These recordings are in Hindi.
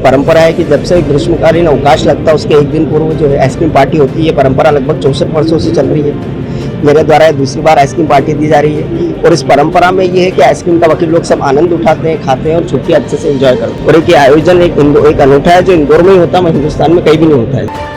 परंपरा है कि जब से ग्रीष्मकालीन अवकाश लगता है उसके एक दिन पूर्व जो है आइसक्रीम पार्टी होती है। ये परंपरा लगभग 64 वर्षों से चल रही है। मेरे द्वारा ये दूसरी बार आइसक्रीम पार्टी दी जा रही है और इस परंपरा में ये है कि आइसक्रीम का वकील लोग सब आनंद उठाते हैं, खाते हैं और छुट्टी अच्छे से एंजॉय करते हैं। और एक आयोजन एक अनूठा है जो इंदौर में ही होता है, हिंदुस्तान में कहीं भी नहीं होता है।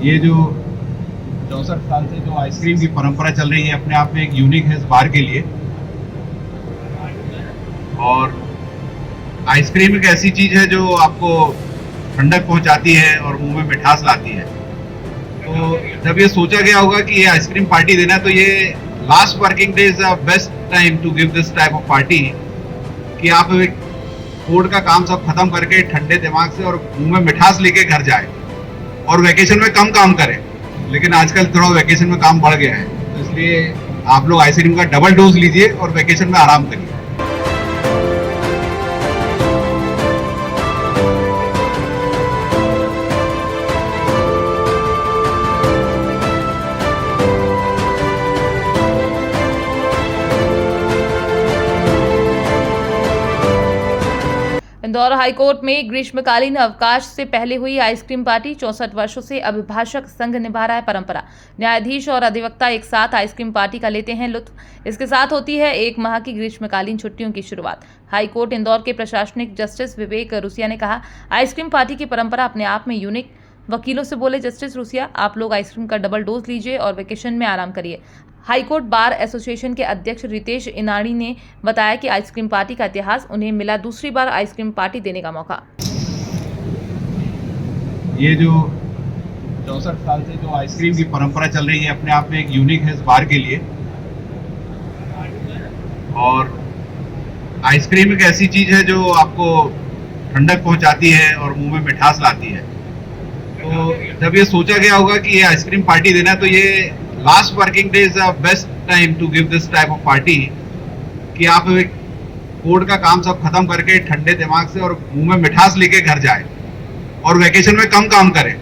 ये जो 64 साल से जो आइसक्रीम की परंपरा चल रही है अपने आप में एक यूनिक है इस बार के लिए। और आइसक्रीम एक ऐसी चीज है जो आपको ठंडक पहुंचाती है और मुंह में मिठास लाती है। तो जब ये सोचा गया होगा कि ये आइसक्रीम पार्टी देना है तो ये last working day is the best time to give this type of party, कि आप कोर्ट का काम सब खत्म करके ठंडे दिमाग से और मुंह में मिठास लेके घर जाए और वैकेशन में कम काम करें। लेकिन आजकल थोड़ा वैकेशन में काम बढ़ गया है, तो इसलिए आप लोग आइसक्रीम का डबल डोज लीजिए और वैकेशन में आराम करिए। इंदौर हाईकोर्ट में ग्रीष्मकालीन अवकाश से पहले हुई आइसक्रीम पार्टी 64 वर्षों से अभिभाषक संघ निभा रहा है परंपरा। न्यायाधीश और अधिवक्ता एक साथ आइसक्रीम पार्टी का लेते हैं लुत्फ। इसके साथ होती है एक माह की ग्रीष्मकालीन छुट्टियों की शुरुआत। हाईकोर्ट इंदौर के प्रशासनिक जस्टिस विवेक रुसिया ने कहा, आइसक्रीम पार्टी की परंपरा अपने आप में यूनिक। वकीलों से बोले जस्टिस रुसिया, आप लोग आइसक्रीम का डबल डोज लीजिए और वेकेशन में आराम करिए। हाईकोर्ट बार एसोसिएशन के अध्यक्ष रितेश इनानी ने बताया कि आइसक्रीम पार्टी का इतिहास, उन्हें मिला दूसरी बार आइसक्रीम पार्टी देने का मौका। ये जो 64 साल से जो आइसक्रीम की परंपरा चल रही है अपने आप में एक यूनिक है इस बार के लिए। और आइसक्रीम एक ऐसी चीज है जो आपको ठंडक पहुंचाती है और मुंह में मिठास लाती है। तो जब ये सोचा गया होगा कि ये आइसक्रीम पार्टी देना है तो ये last working day is the best time to give this type of party, कि आप कोर्ट का काम सब खत्म करके ठंडे दिमाग से और मुंह में मिठास लेके घर जाए और वैकेशन में कम काम करें।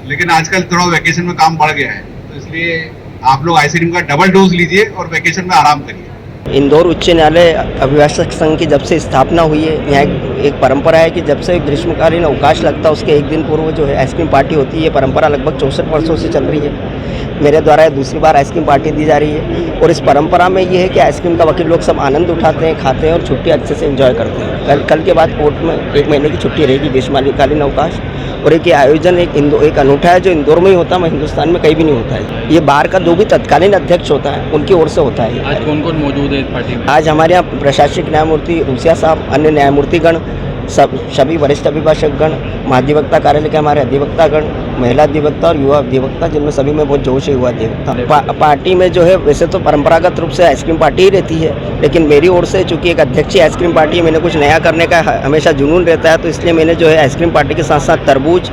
लेकिन आजकल थोड़ा वैकेशन में काम बढ़ गया है, तो इसलिए आप लोग आइसक्रीम का डबल डोज लीजिए और वैकेशन में आराम करिए। इंदौर उच्च न्यायालय अभिभाषक संघ की जब से स्थापना हुई है, यहाँ एक परंपरा है कि जब से ग्रीष्मकालीन अवकाश लगता है उसके एक दिन पूर्व जो है आइसक्रीम पार्टी होती है। ये परंपरा लगभग 64 वर्षों से चल रही है। मेरे द्वारा ये दूसरी बार आइसक्रीम पार्टी दी जा रही है और इस परंपरा में ये है कि आइसक्रीम का वकील लोग सब आनंद उठाते हैं, खाते हैं और छुट्टी अच्छे से एंजॉय करते हैं। कल के बाद कोर्ट में 1 महीने की छुट्टी रहेगी, ग्रीष्मकालीन अवकाश। और एक आयोजन एक अनूठा है जो इंदौर में ही होता है, हिंदुस्तान में कहीं भी नहीं होता है। ये बार का जो भी तत्कालीन अध्यक्ष होता है उनकी ओर से होता है। आज कौन कौन मौजूद है इस पार्टी में? आज हमारे यहाँ प्रशासनिक न्यायमूर्ति रुसिया साहब, अन्य न्यायमूर्तिगण, सभी वरिष्ठ अभिभाषकगण, महाधिवक्ता कार्यालय के हमारे अधिवक्तागण, महिला अधिवक्ता और युवा अधिवक्ता, जिनमें सभी में बहुत जोश है युवा अधिवक्ता। पार्टी में जो है वैसे तो परंपरागत रूप से आइसक्रीम पार्टी ही रहती है, लेकिन मेरी ओर से चूंकि एक अध्यक्षीय आइसक्रीम पार्टी है, मैंने कुछ नया करने का हमेशा जुनून रहता है, तो इसलिए मैंने जो है आइसक्रीम पार्टी के साथ साथ तरबूज,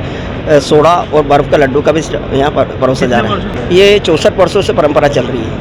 सोडा और बर्फ़ का लड्डू का भी यहाँ पर परोसा जा रहा है। ये 64 वर्षों से परंपरा चल रही है।